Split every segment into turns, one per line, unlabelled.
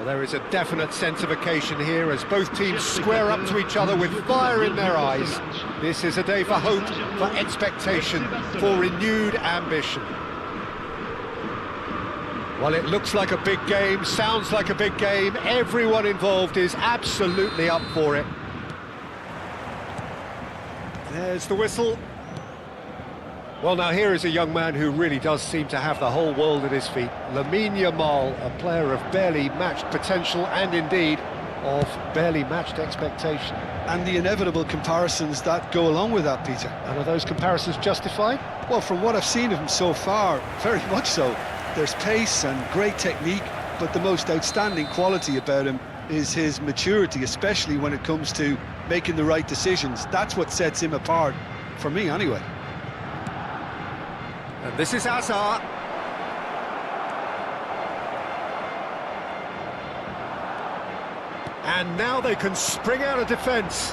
Well, there is a definite sense of occasion here as both teams square up to each other with fire in their eyes. This is a day for hope, for expectation, for renewed ambition. Well, it looks like a big game, sounds like a big game. Everyone involved is absolutely up for it. There's the whistle. Well, now here is a young man who really does seem to have the whole world at his feet. Lamine Yamal, a player of barely matched potential and indeed of barely matched expectation.
And the inevitable comparisons that go along with that, Peter.
And are those comparisons justified?
Well, from what I've seen of him so far, very much so. There's pace and great technique, but the most outstanding quality about him is his maturity, especially when it comes to making the right decisions. That's what sets him apart, for me anyway.
And this is Hazard. And now they can spring out of defence.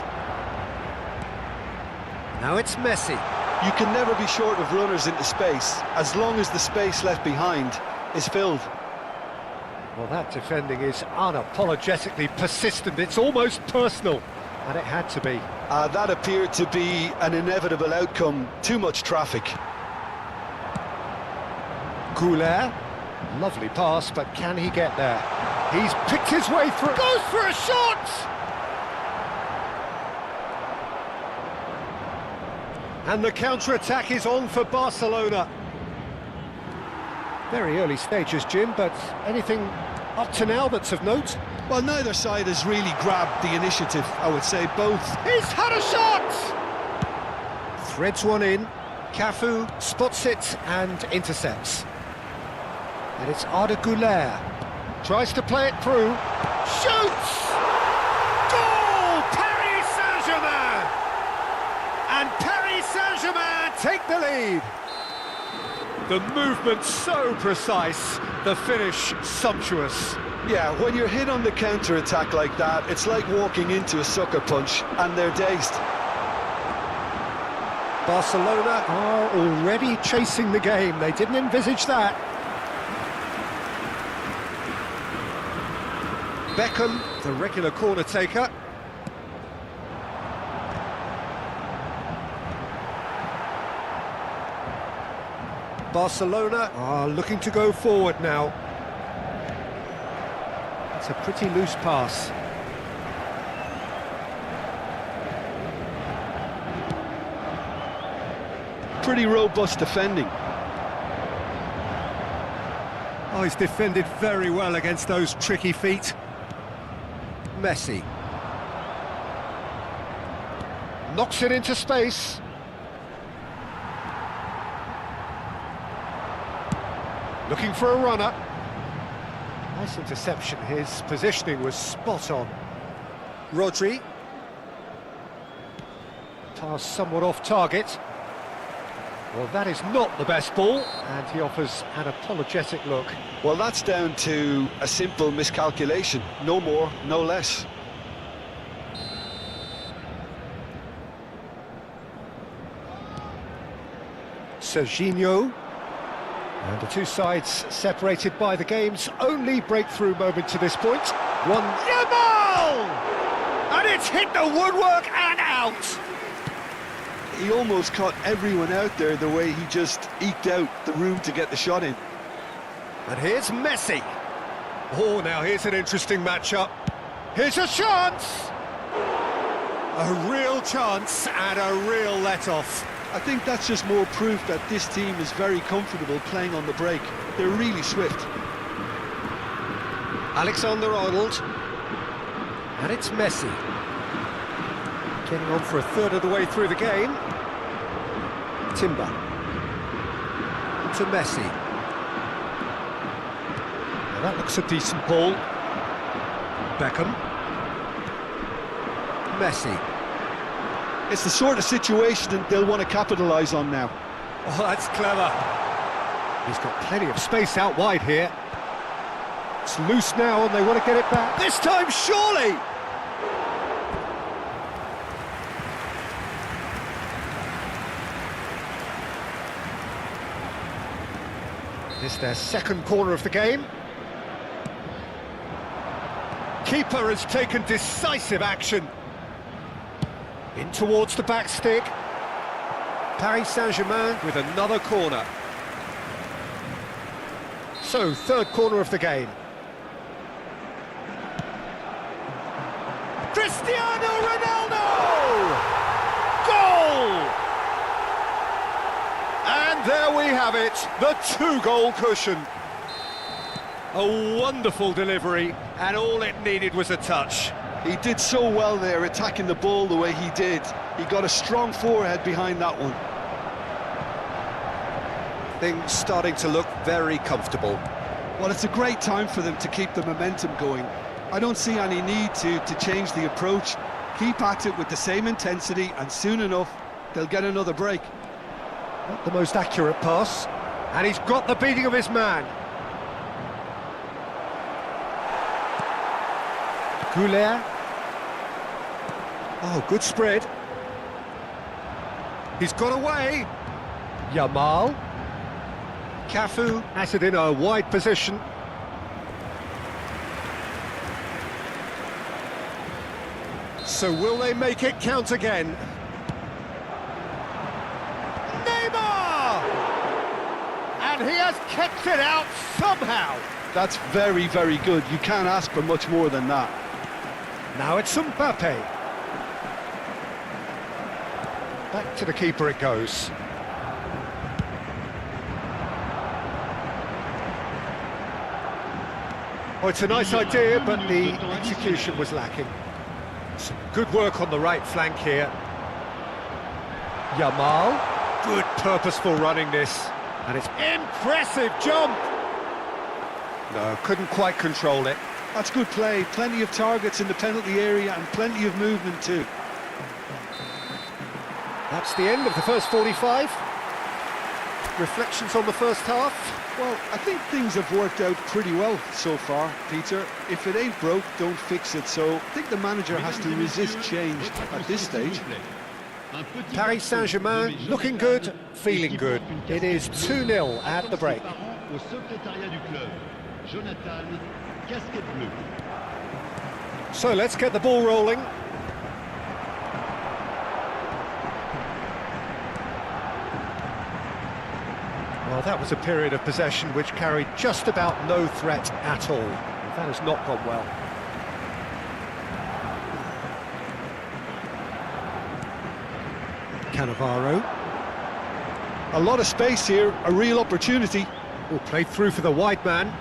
Now it's Messi.
You can never be short of runners into space, as long as the space left behind is filled.
Well, that defending is unapologetically persistent. It's almost personal, and it had to be.
That appeared to be an inevitable outcome. Too much traffic.
Goulet, lovely pass, but can he get there? He's picked his way through. Goes for a shot! And the counter-attack is on for Barcelona. Very early stages, Jim, but anything up to now that's of note?
Well, neither side has really grabbed the initiative, I would say. Both.
He's had a shot! Threads one in. Cafu spots it and intercepts. And it's Arda Güler. Tries to play it through. Shoots! Goal! Paris Saint-Germain! And Paris Saint-Germain take the lead. The movement so precise, the finish sumptuous.
Yeah, when you're hit on the counter-attack like that, it's like walking into a sucker punch, and they're dazed.
Barcelona are already chasing the game. They didn't envisage that. Beckham, the regular corner taker. Barcelona are looking to go forward now. It's a pretty loose pass.
Pretty robust defending.
Oh, he's defended very well against those tricky feet. Messi. Knocks it into space. Looking for a runner. Nice interception. His positioning was spot on. Rodri. Pass somewhat off target. Well, that is not the best ball, and he offers an apologetic look.
Well, that's down to a simple miscalculation. No more, no less.
Serginho. And the two sides separated by the game's only breakthrough moment to this point. One. Yamal! And it's hit the woodwork and out!
He almost caught everyone out there the way he just eked out the room to get the shot in.
And here's Messi. Oh, now here's an interesting matchup. Here's a chance! A real chance and a real let-off.
I think that's just more proof that this team is very comfortable playing on the break. They're really swift.
Alexander-Arnold. And it's Messi. Getting on for a third of the way through the game. Timber. To Messi. Now that looks a decent ball. Beckham. Messi.
It's the sort of situation that they'll want to capitalise on now.
Oh, that's clever. He's got plenty of space out wide here. It's loose now and they want to get it back. This time, surely! This is their second corner of the game. Keeper has taken decisive action. In towards the back stick. Paris Saint-Germain with another corner. So, third corner of the game. Cristiano Ronaldo! Goal! And there we have it, the two-goal cushion. A wonderful delivery, and all it needed was a touch.
He did so well there, attacking the ball the way he did. He got a strong forehead behind that one.
Things starting to look very comfortable.
Well, it's a great time for them to keep the momentum going. I don't see any need to change the approach. Keep at it with the same intensity, and soon enough, they'll get another break.
Not the most accurate pass, and he's got the beating of his man. Goulet. Oh, good spread. He's got away. Yamal. Cafu has it in a wide position. So will they make it count again? Neymar! And he has kept it out somehow.
That's very, very good. You can't ask for much more than that.
Now it's Mbappe. Back to the keeper it goes. Oh, it's a nice idea, but the execution was lacking. Some good work on the right flank here. Yamal. Good purposeful running this. And it's impressive jump. No, couldn't quite control it.
That's good play. Plenty of targets in the penalty area and plenty of movement too.
That's the end of the first 45. Reflections on the first half?
Well, I think things have worked out pretty well so far, Peter. If it ain't broke, don't fix it. So I think the manager has to resist change at this stage.
Paris Saint-Germain looking good, feeling good. It is 2-0 at the break. So let's get the ball rolling. Well, that was a period of possession which carried just about no threat at all. That has not gone well. Cannavaro.
A lot of space here, a real opportunity.
Oh, played through for the wide man.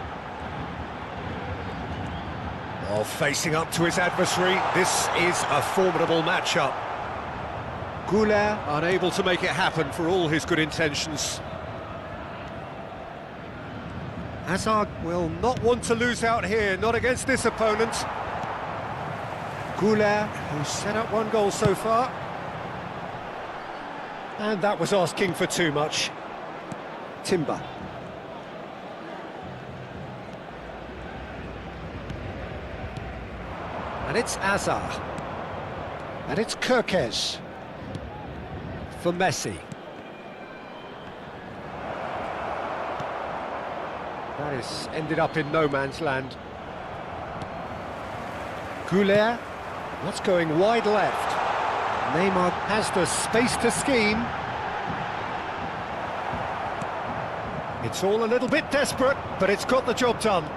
Oh, facing up to his adversary. This is a formidable matchup. Goulet unable to make it happen for all his good intentions. Hazard will not want to lose out here, not against this opponent. Goulet, who's set up one goal so far. And that was asking for too much. Timber. And it's Hazard. And it's Kirkes. For Messi. That has ended up in no man's land. Goulet, what's going wide left? Neymar has the space to scheme. It's all a little bit desperate, but it's got the job done.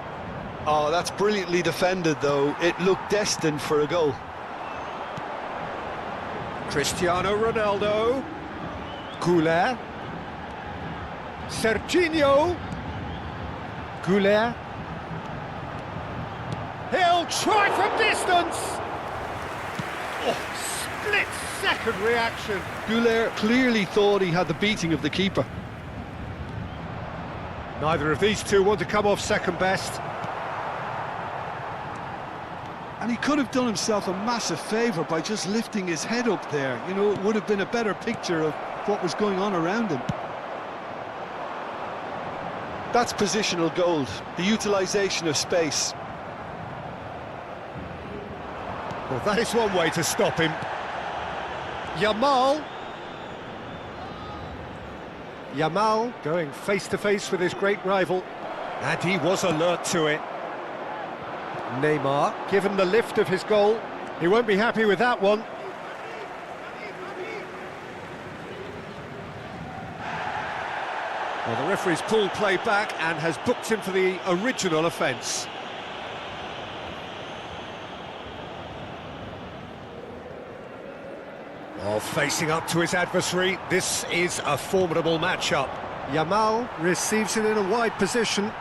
Oh, that's brilliantly defended, though. It looked destined for a goal.
Cristiano Ronaldo. Goulet. Serginho. Goulet. He'll try from distance. Oh, split-second reaction.
Goulet clearly thought he had the beating of the keeper.
Neither of these two want to come off second best.
And he could have done himself a massive favour by just lifting his head up there. You know, it would have been a better picture of what was going on around him. That's positional gold, the utilisation of space.
Well, that is one way to stop him. Yamal going face-to-face with his great rival. And he was alert to it. Neymar, given the lift of his goal, he won't be happy with that one. Well, the referee's pulled play back and has booked him for the original offence. Oh, facing up to his adversary, this is a formidable matchup. Yamal receives it in a wide position.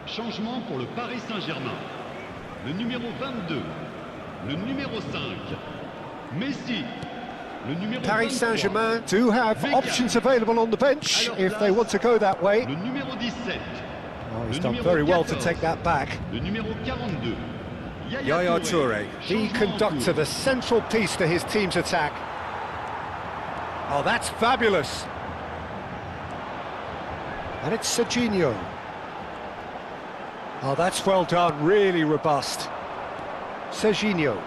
Changement pour le Paris Saint-Germain. Le numéro 22, le numéro 5, Messi, le numéro
Paris
23,
Saint-Germain do have
Vega.
Options available on the bench
Alors
if they
place,
want to go that way.
le numéro 17,
Oh, he's
le
done
numéro
very well to
14,
take that back.
le numéro 42,
Yaya Touré, the
Changement en
conductor,
cours.
the central piece to his team's attack. Oh, that's fabulous. And it's Serginho. Oh, that's well done, really robust. Serginho.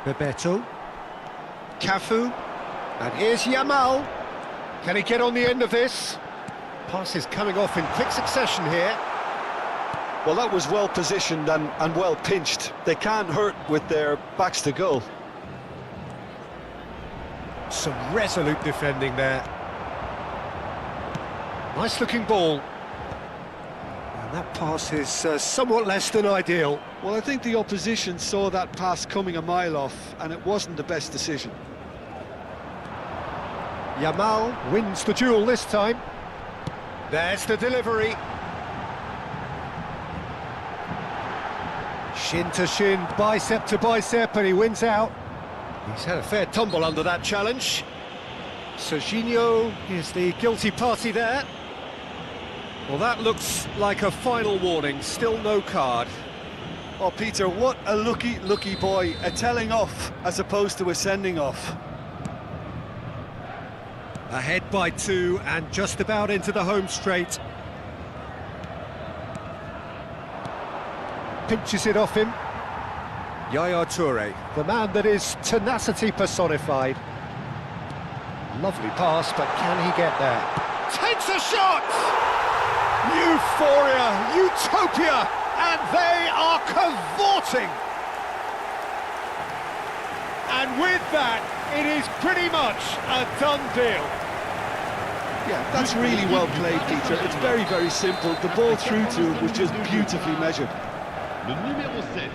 Bebeto. Cafu. And here's Yamal. Can he get on the end of this? Passes coming off in quick succession here.
Well, that was well positioned and well pinched. They can't hurt with their backs to goal.
Some resolute defending there. Nice looking ball. And that pass is somewhat less than ideal.
Well, I think the opposition saw that pass coming a mile off, and it wasn't the best decision.
Yamal wins the duel this time. There's the delivery. Shin to shin, bicep to bicep, and he wins out. He's had a fair tumble under that challenge. Serginho is the guilty party there. Well, that looks like a final warning, still no card.
Oh, Peter, what a lucky boy. A telling off as opposed to a sending off.
Ahead by 2 and just about into the home straight. Pinches it off him. Yaya Touré, the man that is tenacity personified. Lovely pass, but can he get there? Takes a shot! Euphoria, utopia, and they are cavorting! And with that, it is pretty much a done deal.
Yeah, that's really well played, Peter. It's very simple. The ball through to him was just beautifully measured.
Le numéro 7,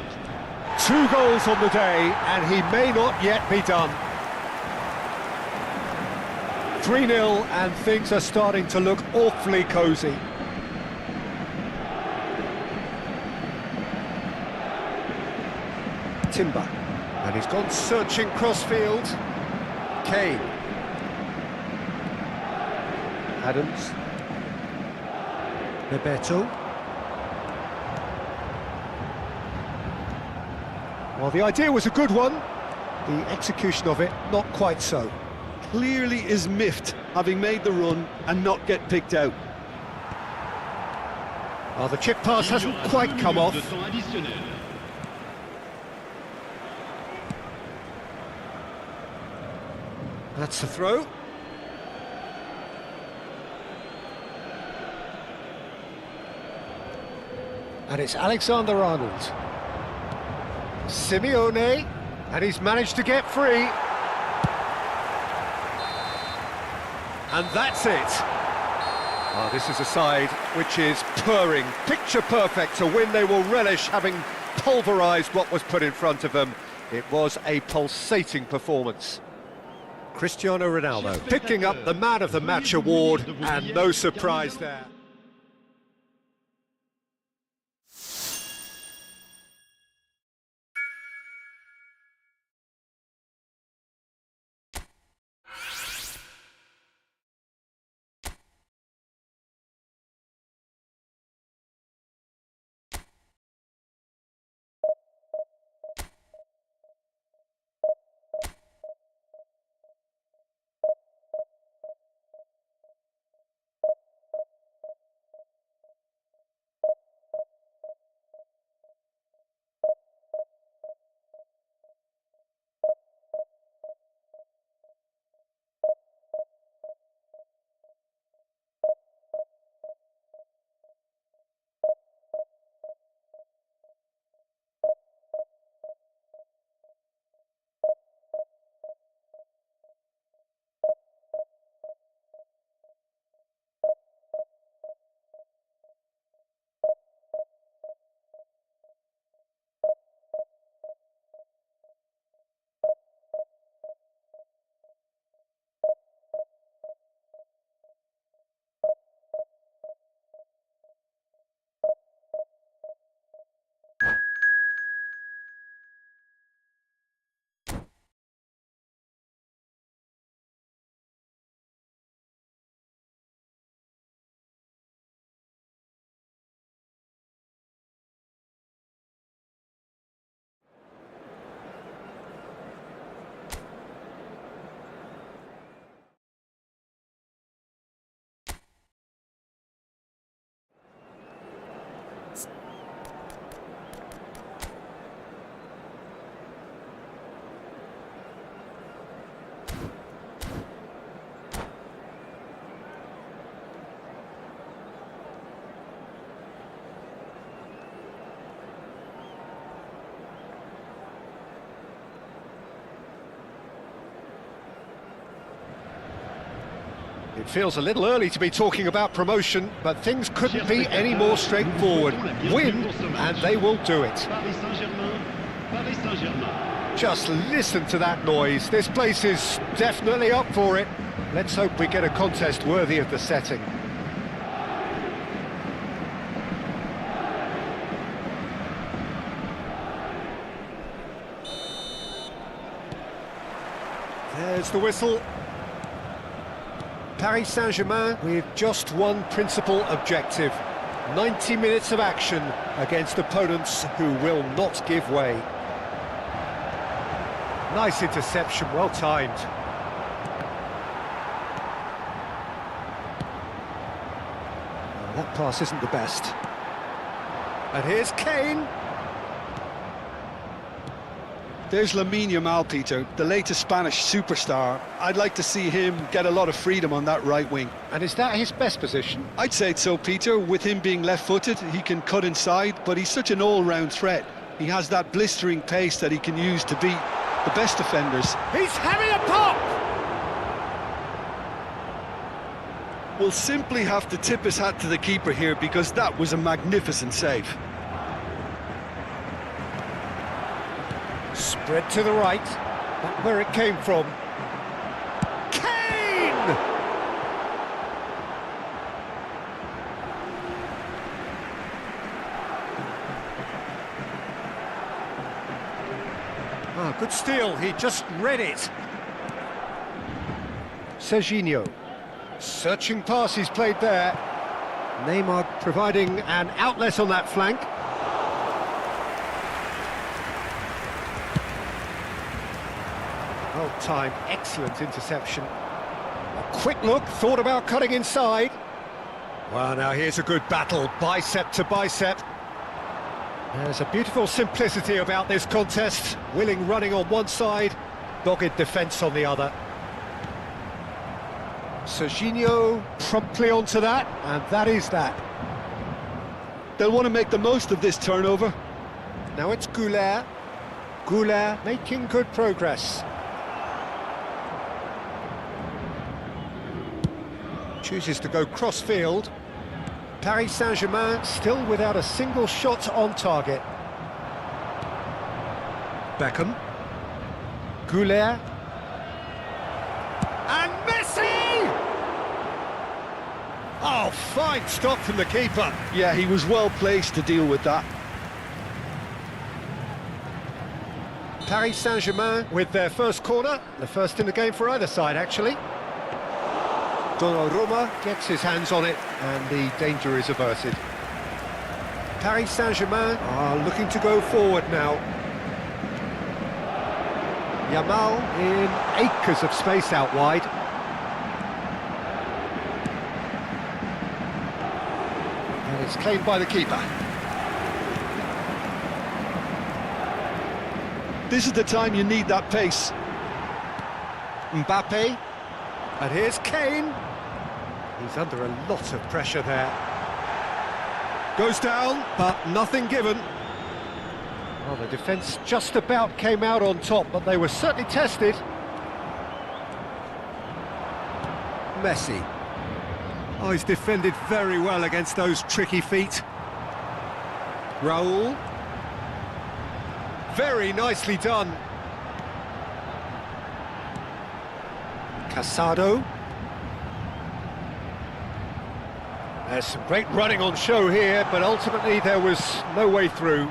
2 goals on the day, and he may not yet be done. 3-0, and things are starting to look awfully cosy. Timber, and he's gone searching crossfield. Kane. Adams. Bebeto. Well, the idea was a good one. The execution of it, not quite so.
clearly is miffed, having made the run and not get picked out.
Well, the chip pass hasn't quite come off. That's the throw. And it's Alexander-Arnold. Simeone, and he's managed to get free. And that's it. Oh, this is a side which is purring, picture perfect, to win they will relish, having pulverised what was put in front of them. It was a pulsating performance. Cristiano Ronaldo picking up the Man of the Match award, and no surprise there. It feels a little early to be talking about promotion, but things couldn't be any more straightforward. Win, and they will do it. Just listen to that noise. This place is definitely up for it. Let's hope we get a contest worthy of the setting. There's the whistle. Paris Saint-Germain with just one principal objective: 90 minutes of action against opponents who will not give way. Nice interception, well timed. That pass isn't the best. And here's Kane.
There's Lamine Yamal, Peter, the latest Spanish superstar. I'd like to see him get a lot of freedom on that right wing.
And is that his best position?
I'd say so, Peter. With him being left-footed, he can cut inside, but he's such an all-round threat. He has that blistering pace that he can use to beat the best defenders.
He's having a pop!
We'll simply have to tip his hat to the keeper here, because that was a magnificent save.
Spread to the right, back where it came from. Kane! Ah, good steal, he just read it. Serginho, searching pass he's played there. Neymar providing an outlet on that flank. Oh, well-timed, excellent interception. A quick look, thought about cutting inside. Well, now here's a good battle, bicep to bicep. There's a beautiful simplicity about this contest. Willing running on one side, dogged defence on the other. Serginho promptly onto that, and that is that.
They'll want to make the most of this turnover.
Now it's Goulet. Goulet making good progress. Chooses to go cross-field. Paris Saint-Germain still without a single shot on target. Beckham. Goulet. And Messi! Oh, fine stop from the keeper.
Yeah, he was well placed to deal with that.
Paris Saint-Germain with their first corner, the first in the game for either side, actually. Donnarumma gets his hands on it, and the danger is averted. Paris Saint-Germain are looking to go forward now. Yamal in acres of space out wide. And it's claimed by the keeper.
This is the time you need that pace.
Mbappe, and here's Kane. He's under a lot of pressure there. Goes down, but nothing given. Well, the defence just about came out on top, but they were certainly tested. Messi. Oh, he's defended very well against those tricky feet. Raul. Very nicely done. Casado. There's some great running on show here, but ultimately there was no way through.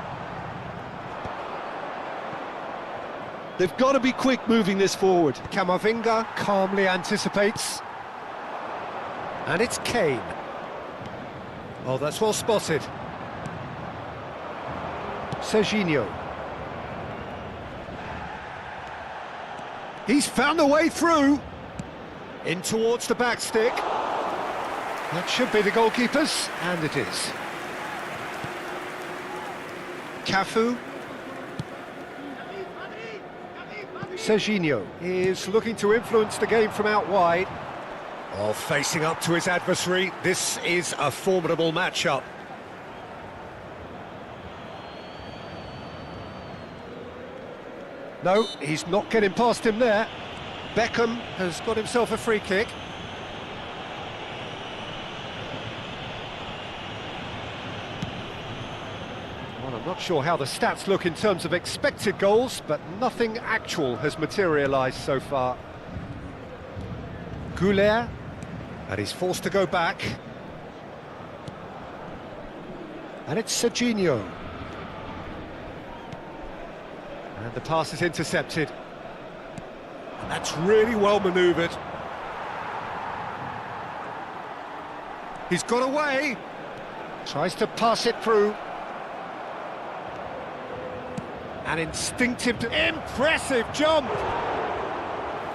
They've got to be quick moving this forward.
Camavinga calmly anticipates. And it's Kane. Oh, that's well spotted. Serginho. He's found a way through. In towards the back stick. That should be the goalkeepers, and it is. Cafu. Serginho is looking to influence the game from out wide. Oh, facing up to his adversary, this is a formidable matchup. No, he's not getting past him there. Beckham has got himself a free kick. Well, I'm not sure how the stats look in terms of expected goals, but nothing actual has materialised so far. Goulet, and he's forced to go back. And it's Serginho. And the pass is intercepted. And that's really well manoeuvred. He's got away. Tries to pass it through. An instinctive, impressive jump.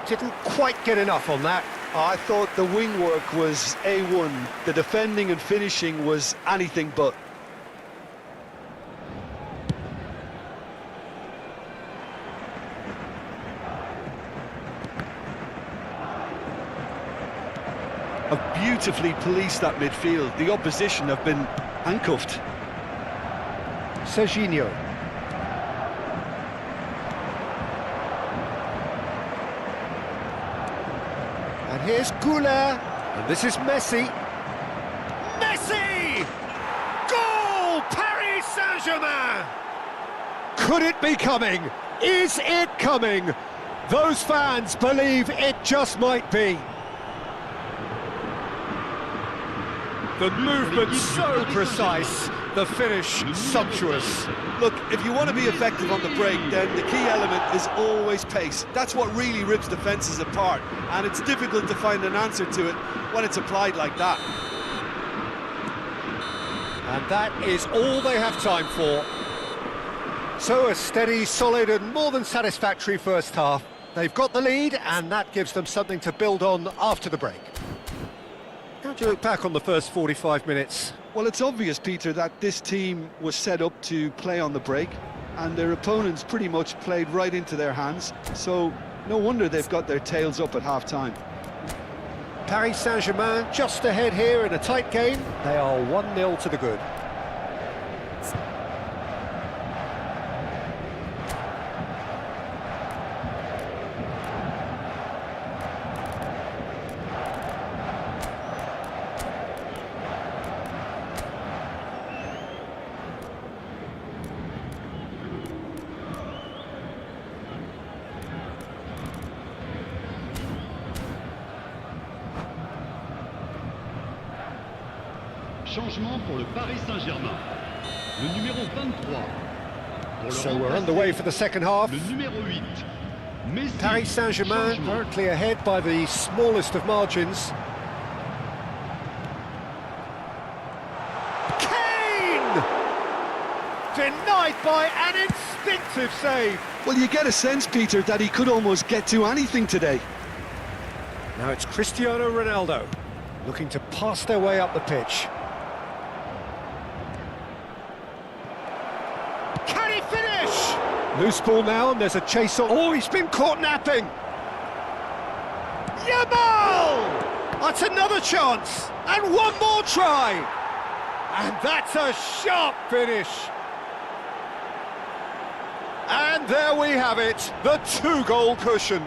Didn't quite get enough on that.
I thought the wing work was A1. The defending and finishing was anything but. Have beautifully policed that midfield. The opposition have been handcuffed.
Serginho. And here's Goulet, and this is Messi. Messi! Goal! Paris Saint-Germain! Could it be coming? Is it coming? Those fans believe it just might be. The movement so precise, the finish sumptuous.
Look, if you want to be effective on the break, then the key element is always pace. That's what really rips defences apart, and it's difficult to find an answer to it when it's applied like that.
And that is all they have time for. So a steady, solid and more than satisfactory first half. They've got the lead, and that gives them something to build on after the break. How do you look back on the first 45 minutes?
Well, it's obvious, Peter, that this team was set up to play on the break, and their opponents pretty much played right into their hands, so no wonder they've got their tails up at half-time.
Paris Saint-Germain just ahead here in a tight game. They are 1-0 to the good.
Changement pour le Paris Saint-Germain. Le numéro 23. Pour le
So we're
remplacer,
underway for the second half.
le numéro 8. Messi.
Paris Saint-Germain
Changement.
currently ahead by the smallest of margins. Kane! Denied by an instinctive save.
Well, you get a sense, Peter, that he could almost get to anything today.
Now it's Cristiano Ronaldo looking to pass their way up the pitch. Can he finish? Loose ball now, and there's a chase on. Oh, he's been caught napping. Yamal! That's another chance, and one more try. And that's a sharp finish. And there we have it, the 2-goal cushion.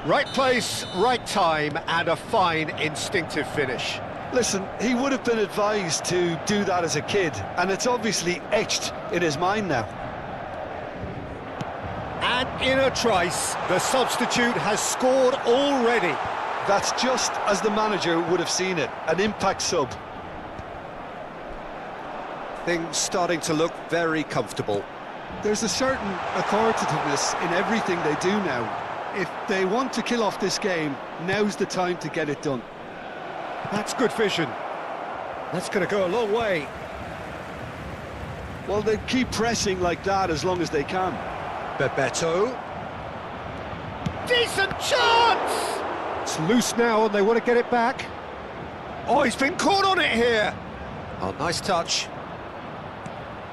Right place, right time, and a fine instinctive finish.
Listen, he would have been advised to do that as a kid, and it's obviously etched in his mind now.
And in a trice, the substitute has scored already.
That's just as the manager would have seen it, an impact sub.
Things starting to look very comfortable.
There's a certain authoritativeness in everything they do now. If they want to kill off this game, now's the time to get it done.
That's good vision. That's going to go a long way.
Well, they keep pressing like that as long as they can.
Bebeto. Decent chance! It's loose now and they want to get it back. Oh, he's been caught on it here. Oh, nice touch.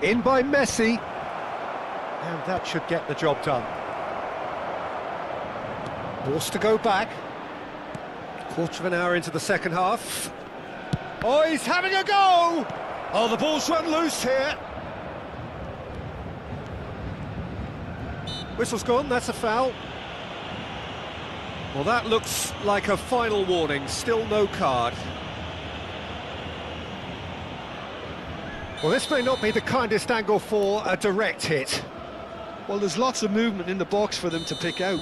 In by Messi. And that should get the job done. Forced to go back. Quarter of an hour into the second half. Oh, he's having a go! Oh, the ball's run loose here. Whistle's gone, that's a foul. Well, that looks like a final warning, still no card. Well, this may not be the kindest angle for a direct hit.
Well, there's lots of movement in the box for them to pick out.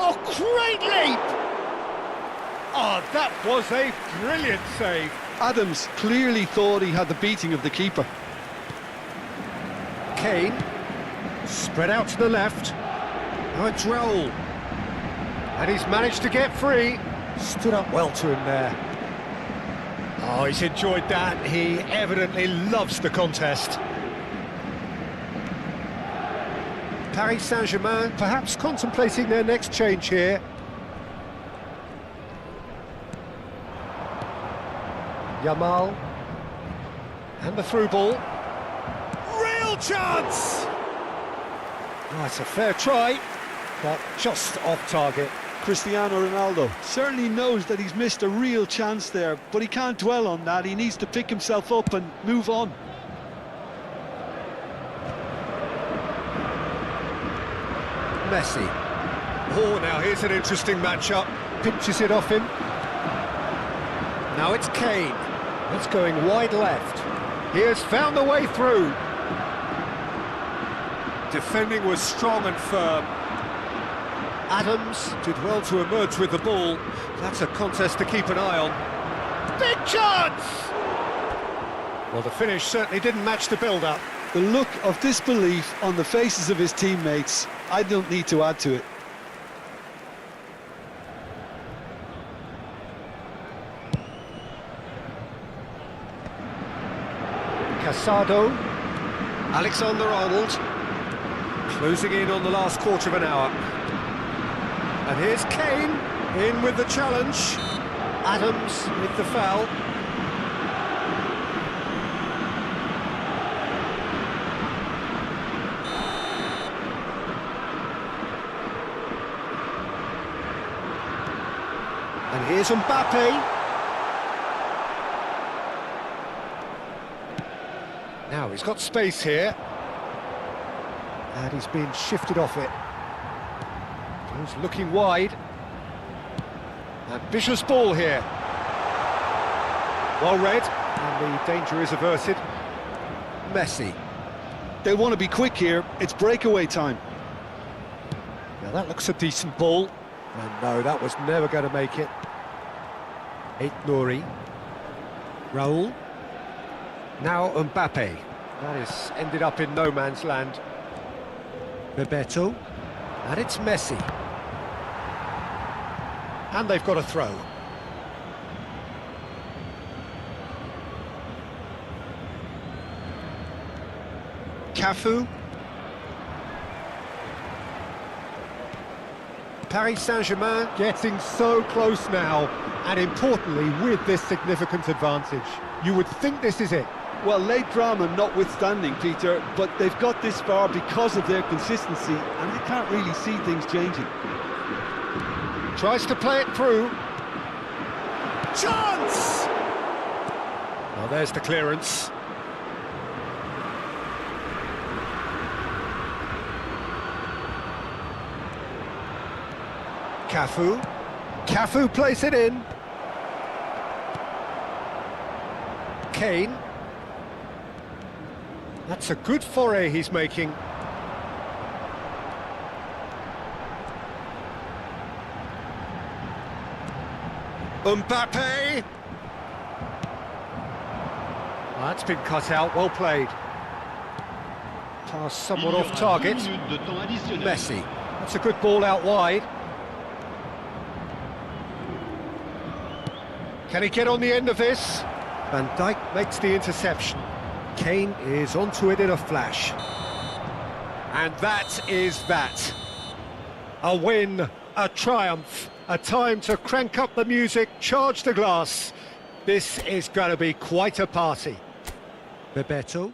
Oh, great leap! Oh, that was a brilliant save.
Adams clearly thought he had the beating of the keeper.
Kane, spread out to the left. Now it's Raul. And he's managed to get free. Stood up well to him there. Oh, he's enjoyed that. He evidently loves the contest. Paris Saint-Germain perhaps contemplating their next change here. Yamal. And the through ball. Real chance! Oh, it's a fair try, but just off target.
Cristiano Ronaldo certainly knows that he's missed a real chance there, but he can't dwell on that. He needs to pick himself up and move on.
Messi. Oh, now here's an interesting matchup. Pinches it off him. Now it's Kane. That's going wide left. He has found the way through. Defending was strong and firm. Adams did well to emerge with the ball. That's a contest to keep an eye on. Big chance! Well, the finish certainly didn't match the build-up.
The look of disbelief on the faces of his teammates, I don't need to add to it.
Sado, Alexander-Arnold, closing in on the last quarter of an hour. And here's Kane, in with the challenge. Adams with the foul. And here's Mbappe. Now he's got space here. And he's been shifted off it. He's looking wide. Ambitious ball here. Well read, and the danger is averted. Messi.
They want to be quick here. It's breakaway time.
Now that looks a decent ball. And no, that was never going to make it. Nouri. Raul. Now Mbappe. That has ended up in no man's land. Bebeto. And it's Messi. And they've got a throw. Cafu. Paris Saint-Germain getting so close now, and importantly with this significant advantage. You would think this is it.
Well, late drama notwithstanding, Peter, but they've got this far because of their consistency, and they can't really see things changing.
Tries to play it through. Chance! Well, there's the clearance. Cafu. Cafu plays it in. Kane. That's a good foray he's making. Mbappe! Well, that's been cut out, well played. Pass somewhat off target. Messi. That's a good ball out wide. Can he get on the end of this? Van Dijk makes the interception. Kane is onto it in a flash. And that is that. A win, a triumph, a time to crank up the music, charge the glass. This is going to be quite a party. Bebeto.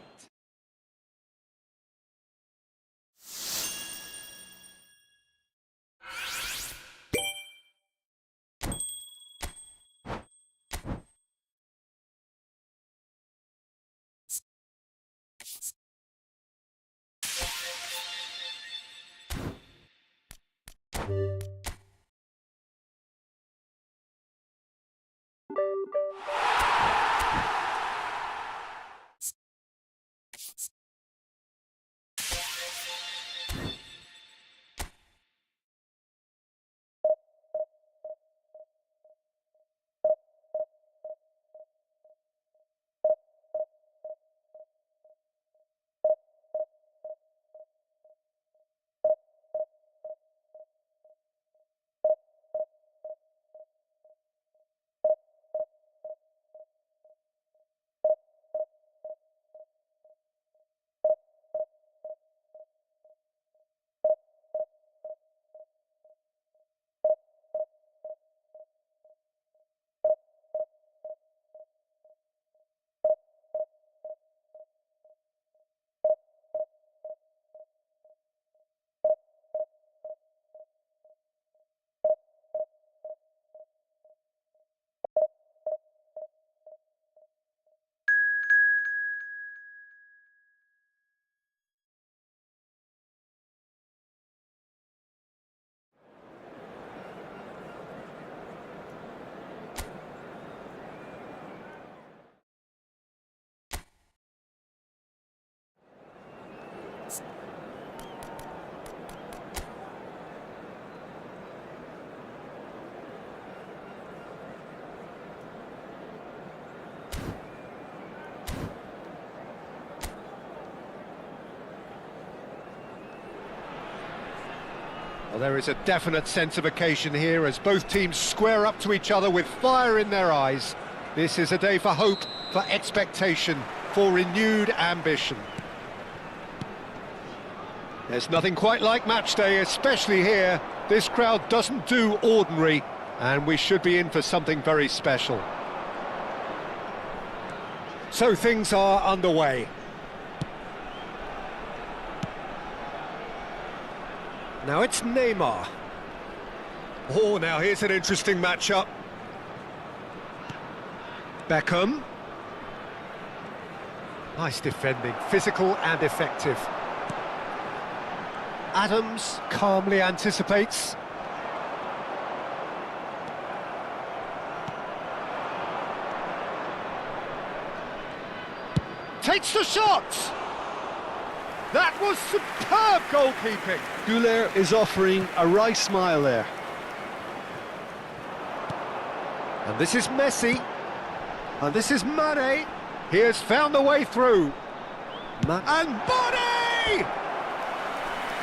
Well, there is a definite sense of occasion here as both teams square up to each other with fire in their eyes. This is a day for hope, for expectation, for renewed ambition. There's nothing quite like match day, especially here. This crowd doesn't do ordinary, and we should be in for something very special. So things are underway. Now it's Neymar. Oh, now here's an interesting matchup. Beckham. Nice defending, physical and effective. Adams calmly anticipates. Takes the shot! That was superb goalkeeping.
Goulet is offering a right smile there.
And this is Messi. And this is Mane. He has found the way through. And Mane!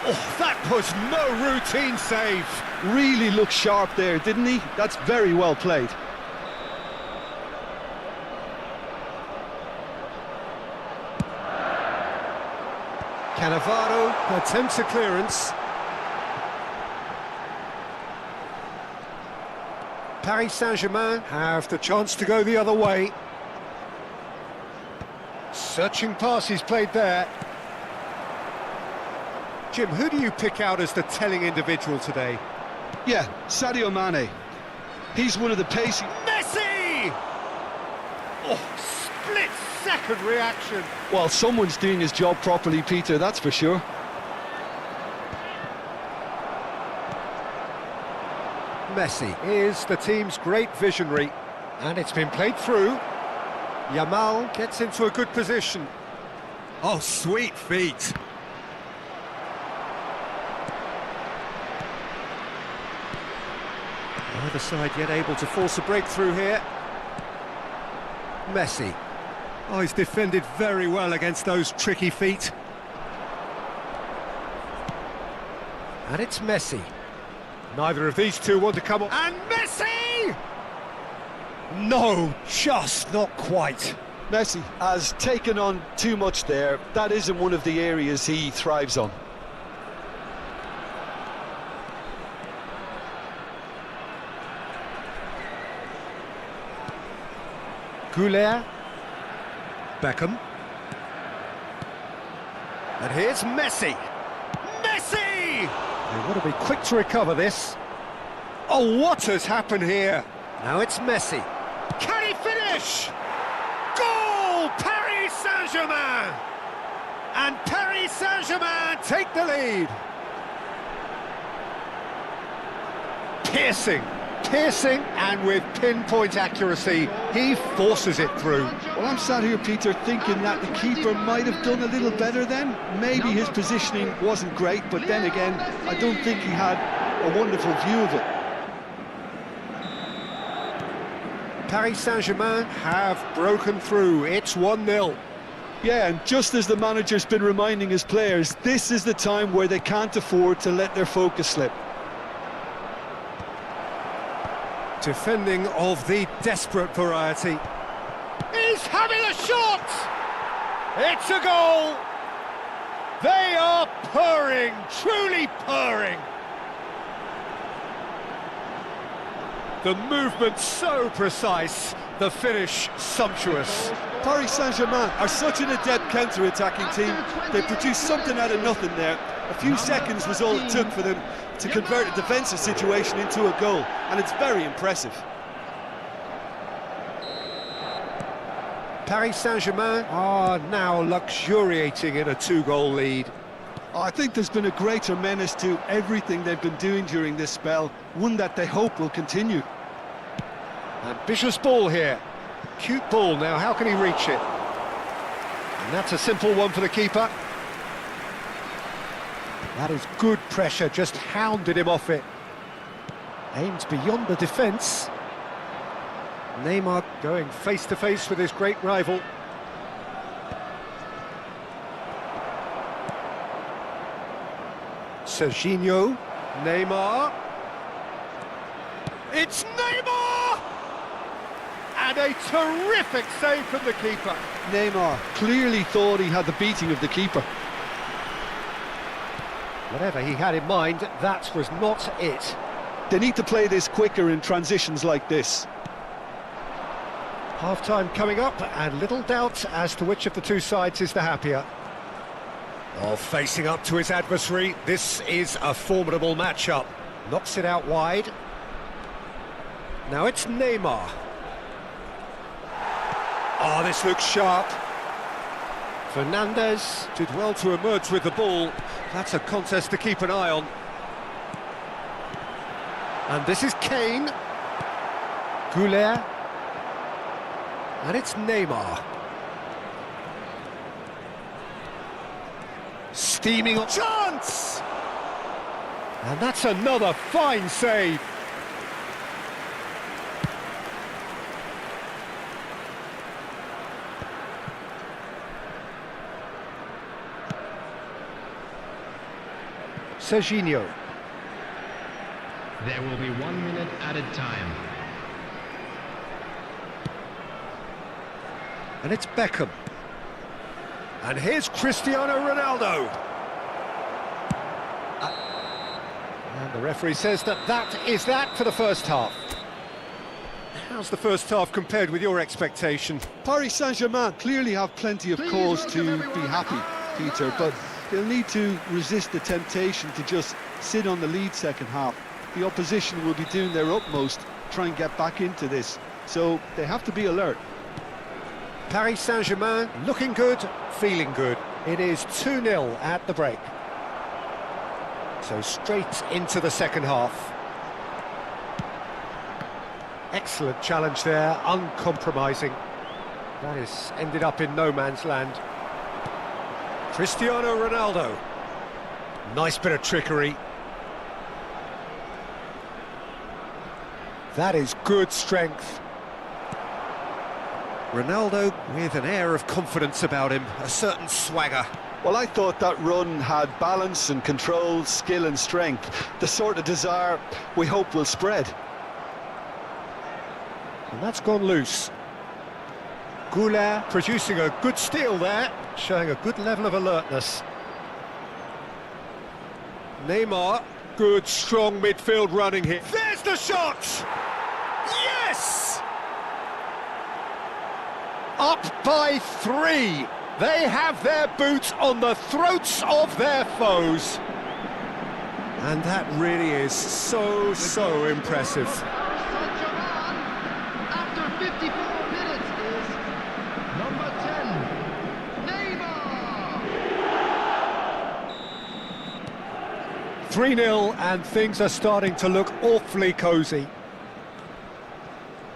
Oh, that was no routine save.
Really looked sharp there, didn't he? That's very well played.
Cannavaro attempts a clearance. Paris Saint-Germain have the chance to go the other way. Searching passes played there. Jim, who do you pick out as the telling individual today?
Yeah, Sadio Mane. He's one of the pacey...
Messi! Oh, split-second reaction.
Well, someone's doing his job properly, Peter, that's for sure.
Messi is the team's great visionary, and it's been played through. Yamal gets into a good position. Oh, sweet feet. Neither side yet able to force a breakthrough here. Messi. Oh, he's defended very well against those tricky feet. And it's Messi. Neither of these two want to come on. And Messi! No, just not quite.
Messi has taken on too much there. That isn't one of the areas he thrives on.
Goulet. Beckham. And here's Messi. Messi! They want to be quick to recover this. Oh, what has happened here? Now it's Messi. Can he finish? Goal! Paris Saint-Germain! And Paris Saint-Germain take the lead. Piercing, and with pinpoint accuracy, he forces it through.
Well, I'm sat here, Peter, thinking that the keeper might have done a little better then. Maybe his positioning wasn't great, but then again, I don't think he had a wonderful view of it.
Paris Saint-Germain have broken through. It's 1-0.
Yeah, and just as the manager's been reminding his players, this is the time where they can't afford to let their focus slip.
Defending of the desperate variety. He's having a shot! It's a goal! They are purring, truly purring. The movement so precise, the finish sumptuous.
Paris Saint-Germain are such an adept counter-attacking team. They produced something out of nothing there. A few seconds was all it took for them to convert a defensive situation into a goal, and it's very impressive.
Paris Saint-Germain are now luxuriating in a 2-goal lead.
I think there's been a greater menace to everything they've been doing during this spell, one that they hope will continue.
Ambitious ball here. Cute ball now, how can he reach it? And that's a simple one for the keeper. That is good pressure, just hounded him off it. Aimed beyond the defence. Neymar going face-to-face with his great rival. Serginho, Neymar. It's Neymar! and a terrific save from the keeper.
Neymar clearly thought he had the beating of the keeper.
Whatever he had in mind, that was not it.
They need to play this quicker in transitions like this.
Half-time coming up, and little doubt as to which of the two sides is the happier. Oh, facing up to his adversary, this is a formidable matchup. Knocks it out wide. Now it's Neymar. Oh, this looks sharp. Fernandez did well to emerge with the ball. That's a contest to keep an eye on. And this is Kane. Goulet. And it's Neymar. Steaming on. Chance! And that's another fine save. Serginho.
There will be 1 minute added time.
And it's Beckham. And here's Cristiano Ronaldo. And the referee says that is that for the first half. How's the first half compared with your expectation?
Paris Saint-Germain clearly have plenty of cause to be happy, Peter, but they'll need to resist the temptation to just sit on the lead second half. The opposition will be doing their utmost to try and get back into this, so they have to be alert.
Paris Saint-Germain looking good, feeling good. It is 2-0 at the break. So straight into the second half. Excellent challenge there, uncompromising. That has ended up in no man's land. Cristiano Ronaldo. Nice bit of trickery. That is good strength. Ronaldo with an air of confidence about him, a certain swagger.
Well, I thought that run had balance and control, skill and strength. The sort of desire we hope will spread.
And that's gone loose. Goulet producing a good steal there, showing a good level of alertness. Neymar, good strong midfield running here. There's the shot! Yes! Up by 3. They have their boots on the throats of their foes. And that really is so impressive.
After 54 minutes is number 10, Neymar.
3-0 and things are starting to look awfully cosy.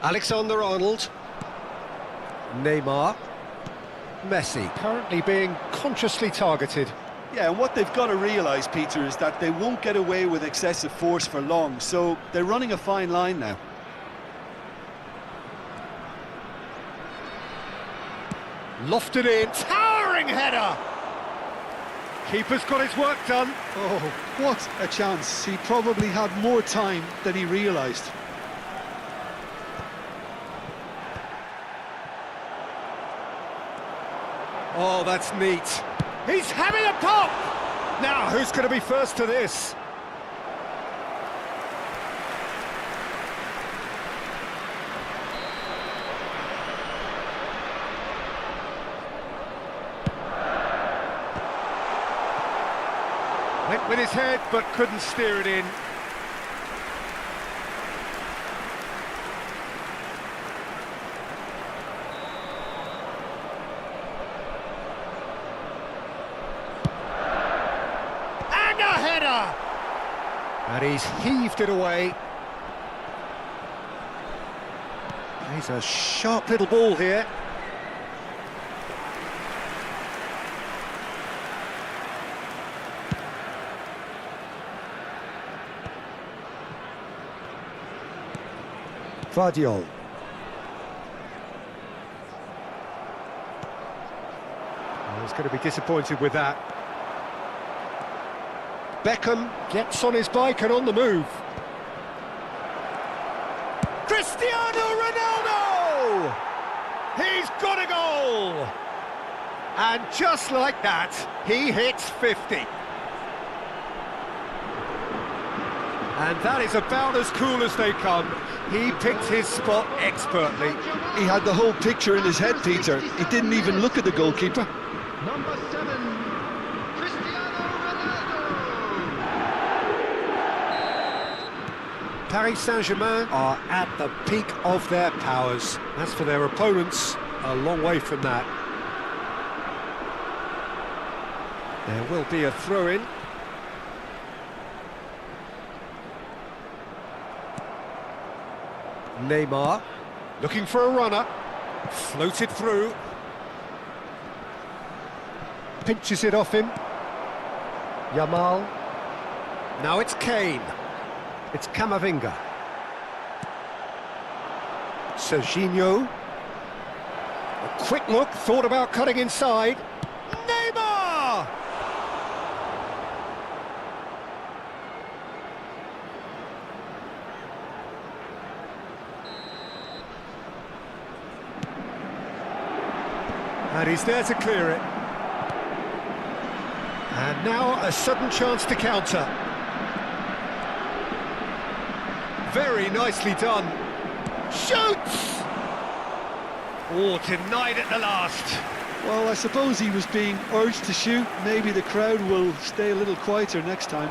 Alexander-Arnold. Neymar. Messi currently being consciously targeted.
Yeah, and what they've got to realise, Peter, is that they won't get away with excessive force for long, so they're running a fine line now.
Lofted in, towering header! Keeper's got his work done.
Oh, what a chance. He probably had more time than he realised.
Oh, that's neat. He's having a pop! Now, who's going to be first to this? Went with his head, but couldn't steer it in. And he's heaved it away. He's a sharp little ball here. Vardiol. Oh, he's going to be disappointed with that. Beckham gets on his bike and on the move. Cristiano Ronaldo! go! He's got a goal! And just like that, he hits 50. And that is about as cool as they come. He picked his spot expertly.
He had the whole picture in his head, Peter. He didn't even look at the goalkeeper.
Number 7, Cristiano Ronaldo.
Paris Saint-Germain are at the peak of their powers. As for their opponents, a long way from that. There will be a throw-in. Neymar, looking for a runner, floated through. Pinches it off him. Yamal. Now it's Kane. It's Camavinga. Serginho. A quick look, thought about cutting inside. Neymar! And he's there to clear it. And now a sudden chance to counter. Very nicely done. Shoots! Oh, denied at the last.
Well, I suppose he was being urged to shoot. Maybe the crowd will stay a little quieter next time.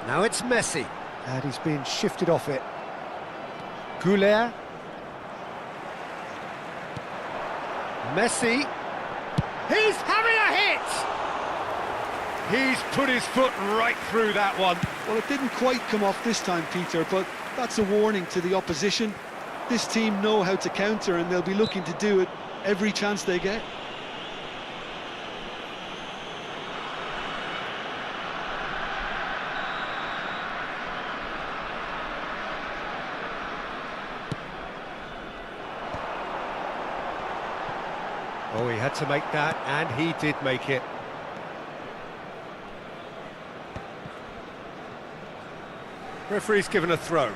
Now it's Messi. And he's being shifted off it. Goulet. Messi, he's having a hit! He's put his foot right through that one.
Well, it didn't quite come off this time, Peter, but that's a warning to the opposition. This team know how to counter and they'll be looking to do it every chance they get.
Oh, he had to make that, and he did make it. Referee's given a throw.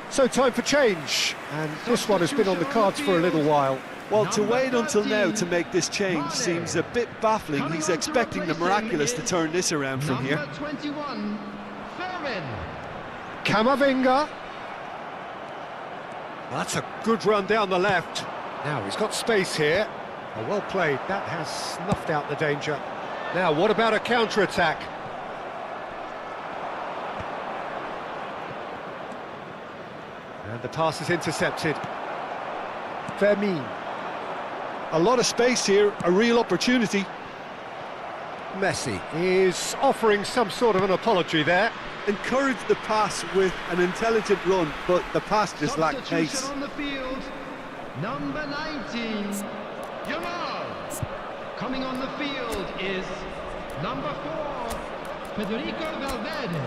So time for change, and this one has been on the cards for a little while.
Well, to wait until now to make this change seems a bit baffling. He's expecting the miraculous to turn this around from here.
Number 21, Fermin.
Camavinga. That's a good run down the left. Now he's got space here. Oh, well played. That has snuffed out the danger. Now, what about a counter-attack? And the pass is intercepted. Fermin.
A lot of space here, a real opportunity.
Messi is offering some sort of an apology there.
Encouraged the pass with an intelligent run, but the pass just lacked pace.
Substitution on the field. Number 19, Yamal. Coming on the field is number 4, Federico Valverde.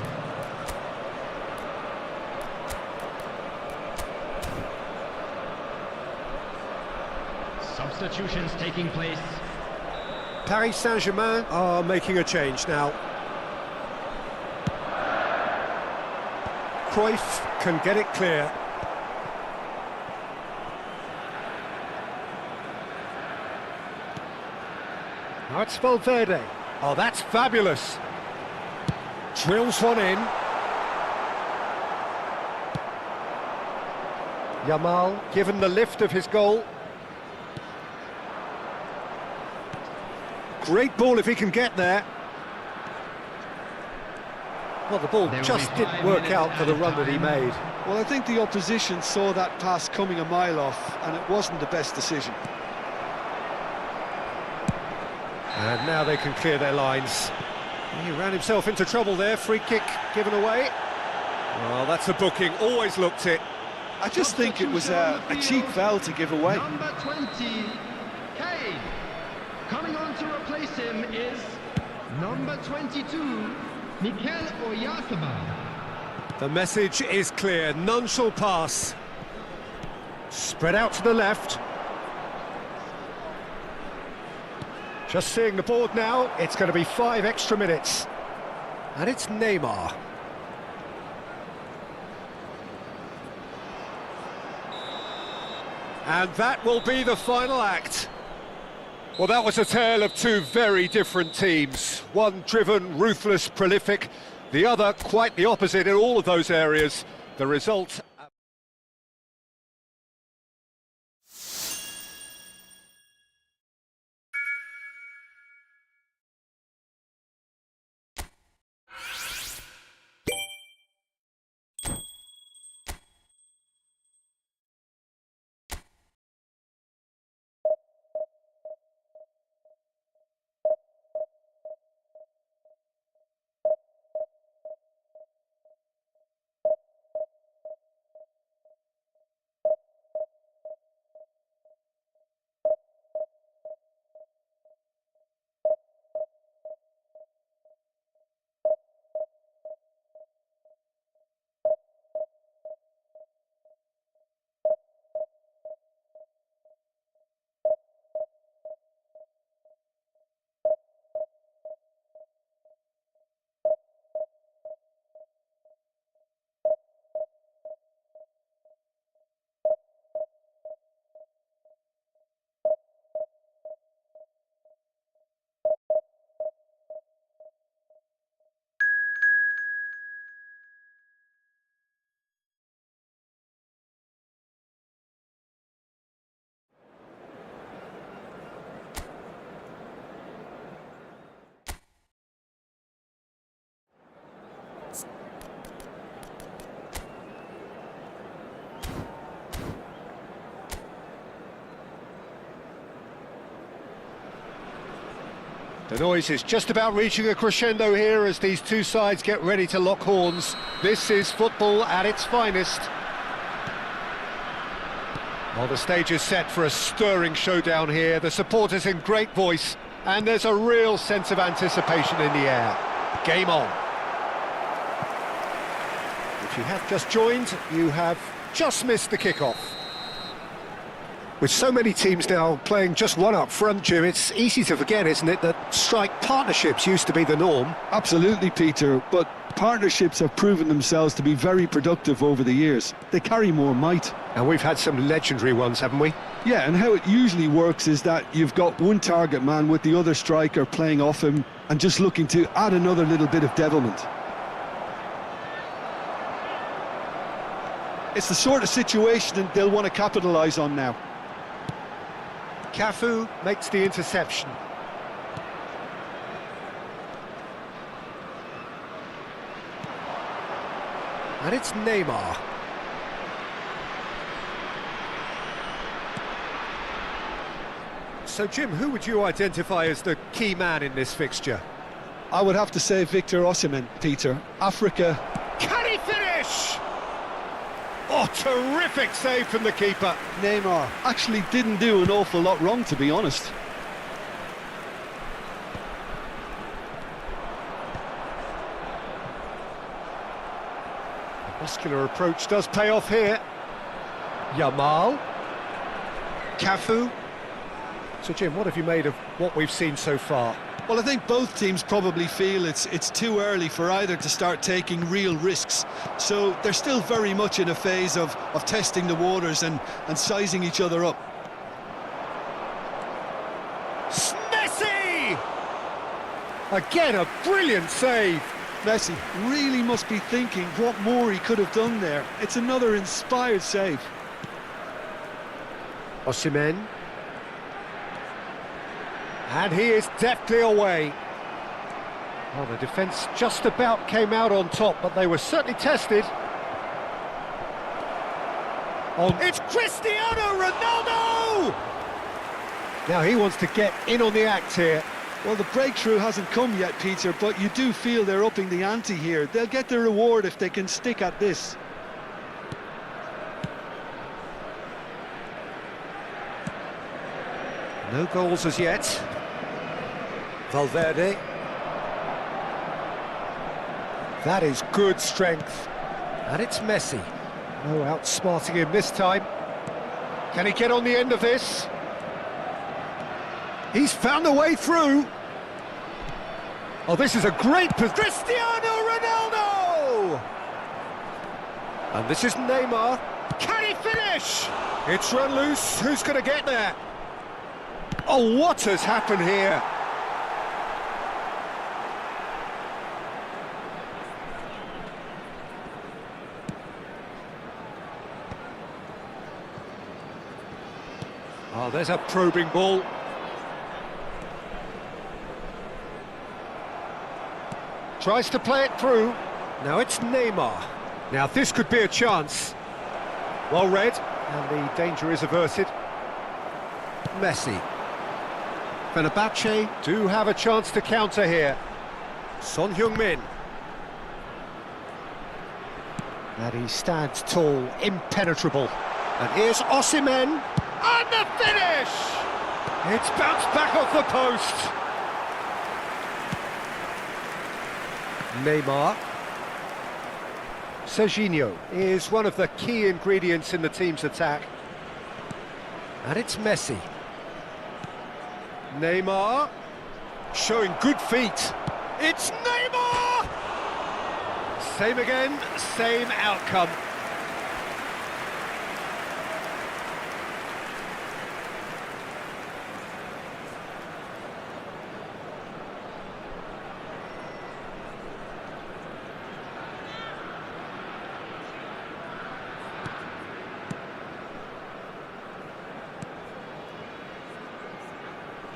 Substitutions taking place.
Paris Saint-Germain are making a change now. Cruyff can get it clear. Now it's Valverde. Oh, that's fabulous. Drills one in. Yamal given the lift of his goal. Great ball if he can get there. Well, the ball just didn't work out for the run that he made.
Well, I think the opposition saw that pass coming a mile off, and it wasn't the best decision.
And now they can clear their lines. He ran himself into trouble there, free kick given away. Well, that's a booking, always looked it.
I just think it was a cheap foul to give away.
Number 20, Kane. Coming on to replace him is number 22, Mikel Oyarzabal.
The message is clear, none shall pass. Spread out to the left. Just seeing the board now, it's going to be 5 extra minutes. And it's Neymar. And that will be the final act. Well, that was a tale of two very different teams. One driven, ruthless, prolific. The other quite the opposite in all of those areas. The result... The noise is just about reaching a crescendo here as these two sides get ready to lock horns. This is football at its finest. Well, the stage is set for a stirring showdown here. The supporters in great voice, and there's a real sense of anticipation in the air. Game on. If you have just joined, you have just missed the kickoff. With so many teams now playing just one up front, Jim, it's easy to forget, isn't it, that strike partnerships used to be the norm?
Absolutely, Peter, but partnerships have proven themselves to be very productive over the years. They carry more might.
And we've had some legendary ones, haven't we?
Yeah, and how it usually works is that you've got one target man with the other striker playing off him and just looking to add another little bit of devilment. It's the sort of situation that they'll want to capitalise on now.
Cafu makes the interception. And it's Neymar. So, Jim, who would you identify as the key man in this fixture?
I would have to say Victor Osimhen, Peter. Africa.
Can he finish? Oh, terrific save from the keeper.
Neymar actually didn't do an awful lot wrong, to be honest.
The muscular approach does pay off here. Yamal. Cafu. So, Jim, what have you made of what we've seen so far?
Well, I think both teams probably feel it's too early for either to start taking real risks. So they're still very much in a phase of testing the waters and sizing each other up.
Messi! Again, a brilliant save.
Messi really must be thinking what more he could have done there. It's another inspired save.
Osimhen. And he is deftly away. Well, the defence just about came out on top, but they were certainly tested. Oh, it's Cristiano Ronaldo! Now he wants to get in on the act here.
Well, the breakthrough hasn't come yet, Peter, but you do feel they're upping the ante here. They'll get their reward if they can stick at this.
No goals as yet. Valverde. That is good strength. And it's Messi. No outsmarting him this time. Can he get on the end of this? He's found a way through. Oh, this is a great position. Cristiano Ronaldo! And this is Neymar. Can he finish? It's run loose. Who's going to get there? Oh, what has happened here? Oh, there's a probing ball. Tries to play it through. Now it's Neymar. Now this could be a chance. Well read, and the danger is averted. Messi. Fenerbahce do have a chance to counter here. Son Heung-min. And he stands tall, impenetrable. And here's Osimhen. And the finish! It's bounced back off the post. Neymar. Serginho is one of the key ingredients in the team's attack. And it's Messi. Neymar, showing good feet. It's Neymar! Same again, same outcome.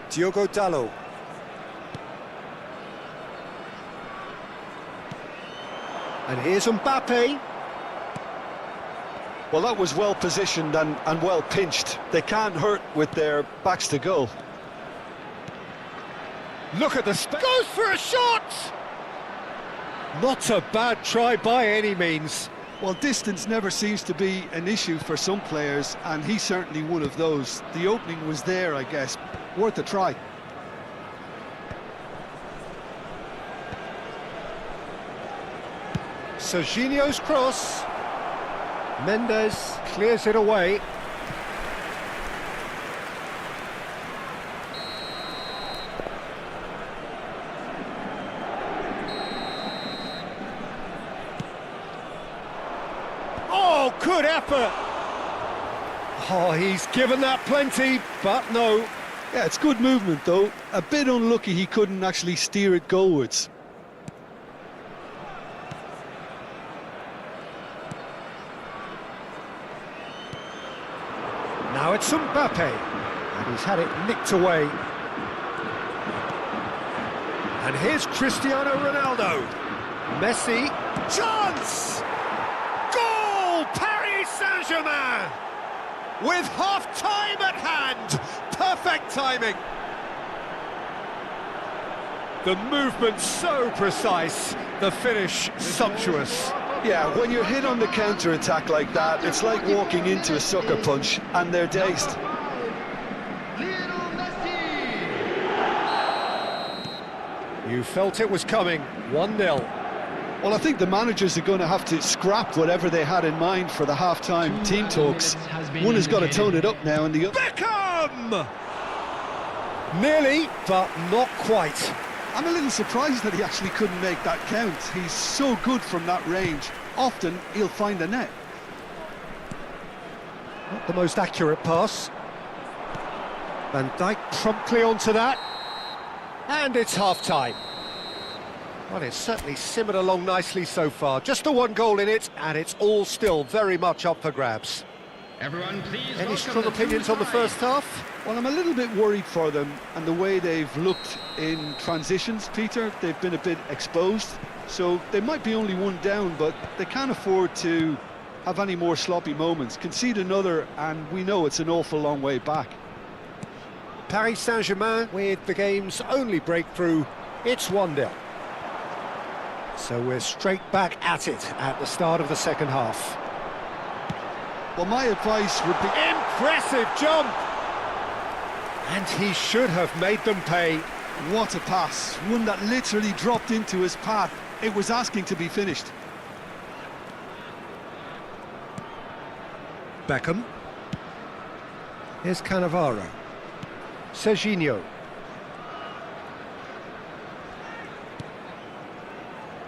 Diogo Dalot. And here's Mbappe.
Well, that was well positioned and well pinched. They can't hurt with their backs to goal.
Look at the space. Goes for a shot! Not a bad try by any means.
Well, distance never seems to be an issue for some players, and he's certainly one of those. The opening was there, I guess. Worth a try.
Serginho's cross. Mendes clears it away. Oh, good effort! Oh, he's given that plenty, but no.
Yeah, it's good movement, though. A bit unlucky he couldn't actually steer it goalwards.
Now it's Mbappe, and he's had it nicked away. And here's Cristiano Ronaldo. Messi, chance! Goal! Paris Saint-Germain! With half-time at hand! Perfect timing! The movement so precise, the finish sumptuous.
Yeah, when you're hit on the counter-attack like that, it's like walking into a sucker punch, and they're dazed.
You felt it was coming, 1-0.
Well, I think the managers are going to have to scrap whatever they had in mind for the half-time team talks. One has got to tone it up now, and the other...
Beckham! Nearly, but not quite.
I'm a little surprised that he actually couldn't make that count. He's so good from that range. Often, he'll find the net.
Not the most accurate pass. Van Dijk promptly onto that. And it's half-time. Well, it's certainly simmered along nicely so far. Just the one goal in it, and it's all still very much up for grabs.
Everyone, please.
Any strong opinions on the first half?
Well, I'm a little bit worried for them and the way they've looked in transitions, Peter. They've been a bit exposed, so they might be only one down, but they can't afford to have any more sloppy moments. Concede another, and we know it's an awful long way back.
Paris Saint-Germain with the game's only breakthrough. It's 1-0. So we're straight back at it at the start of the second half.
Well, my advice would be...
Impressive jump! And he should have made them pay.
What a pass. One that literally dropped into his path. It was asking to be finished.
Beckham. Here's Cannavaro. Serginho.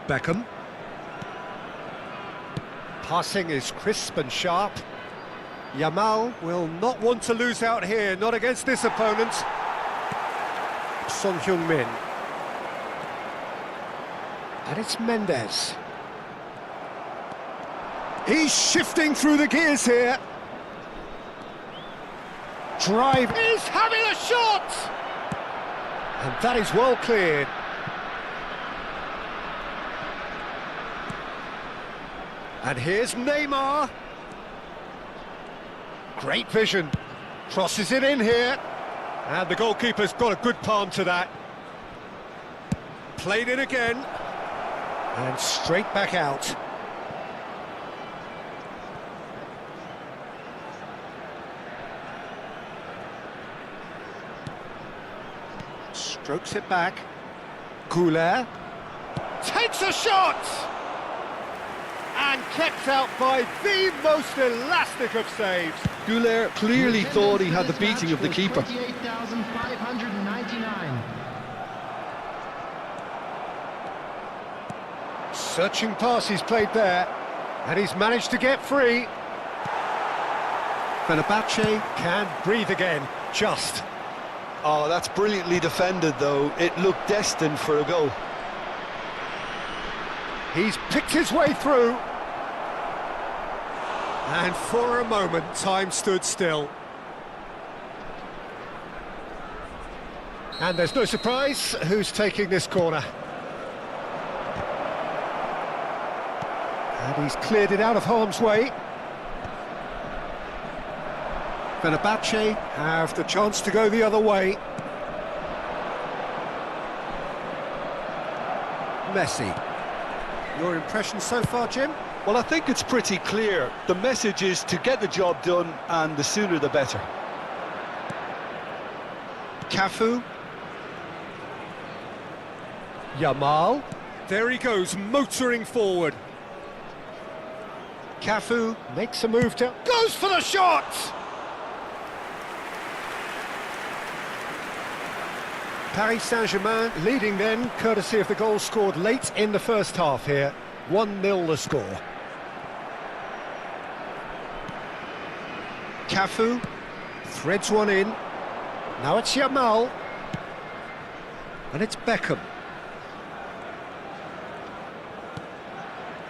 Beckham. Passing is crisp and sharp. Yamal will not want to lose out here, not against this opponent. Son Heung-min. And it's Mendes. He's shifting through the gears here. Drive. He's having a shot! And that is well cleared. And here's Neymar. Great vision. Crosses it in here. And the goalkeeper's got a good palm to that. Played it again. And straight back out. Strokes it back. Goulet takes a shot! And kept out by the most elastic of saves.
Goulet clearly thought he had the beating of the keeper.
28,599.
Searching pass he's played there. And he's managed to get free. Fenerbahce can breathe again, just.
Oh, that's brilliantly defended, though. It looked destined for a goal.
He's picked his way through. And for a moment, time stood still. And there's no surprise who's taking this corner. And he's cleared it out of harm's way. Fenerbahce have the chance to go the other way. Messi. Your impression so far, Jim?
Well, I think it's pretty clear. The message is to get the job done, and the sooner the better.
Cafu. Yamal. There he goes, motoring forward. Cafu makes a move to... Goes for the shot! Paris Saint-Germain leading then, courtesy of the goal scored late in the first half here. 1-0 the score. Cafu threads one in. Now it's Yamal. And it's Beckham.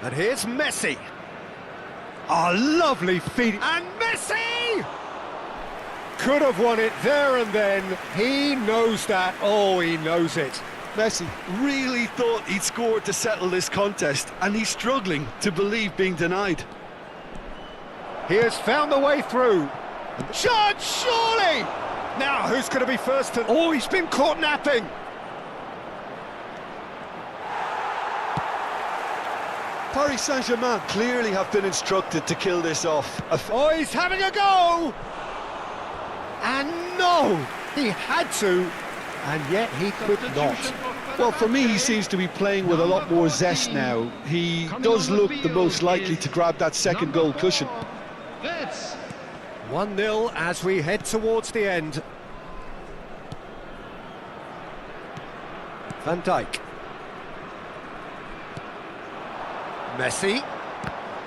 And here's Messi. A lovely feed. And Messi! Could have won it there and then. He knows that. Oh, he knows it.
Messi really thought he'd scored to settle this contest, and he's struggling to believe being denied.
He has found the way through. Shot, surely! Now, who's going to be first to... Oh, he's been caught napping.
Paris Saint-Germain clearly have been instructed to kill this off.
Oh, he's having a go! And no, he had to, and yet he could not.
Well, for me, he seems to be playing with a lot more zest now. He does look the most likely to grab that second goal cushion.
1-0 as we head towards the end. Van Dijk. Messi.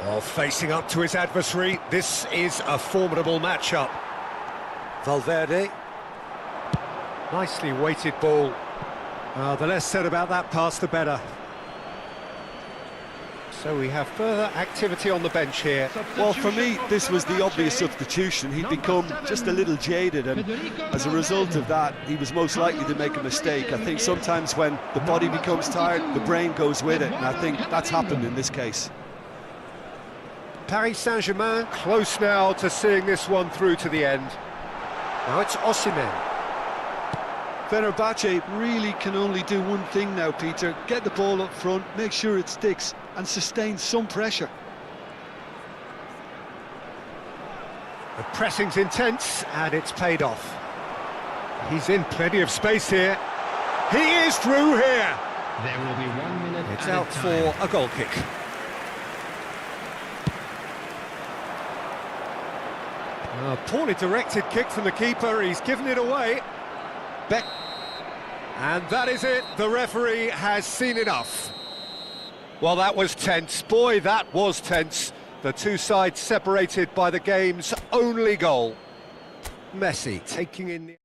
Oh, facing up to his adversary. This is a formidable matchup. Valverde. Nicely weighted ball. The less said about that pass, the better. So we have further activity on the bench here.
Well, for me, this was the obvious substitution. He'd become just a little jaded, and as a result of that, he was most likely to make a mistake. I think sometimes when the body becomes tired, the brain goes with it, and I think that's happened in this case.
Paris Saint-Germain close now to seeing this one through to the end. Now it's Osimhen.
Fenerbahce really can only do one thing now, Peter. Get the ball up front, make sure it sticks, and sustain some pressure.
The pressing's intense, and it's paid off. He's in plenty of space here. He is through here.
There will be 1 minute.
It's out for a goal kick. A poorly directed kick from the keeper. He's given it away. And that is it. The referee has seen enough. Well, that was tense. Boy, that was tense. The two sides separated by the game's only goal. Messi taking in the...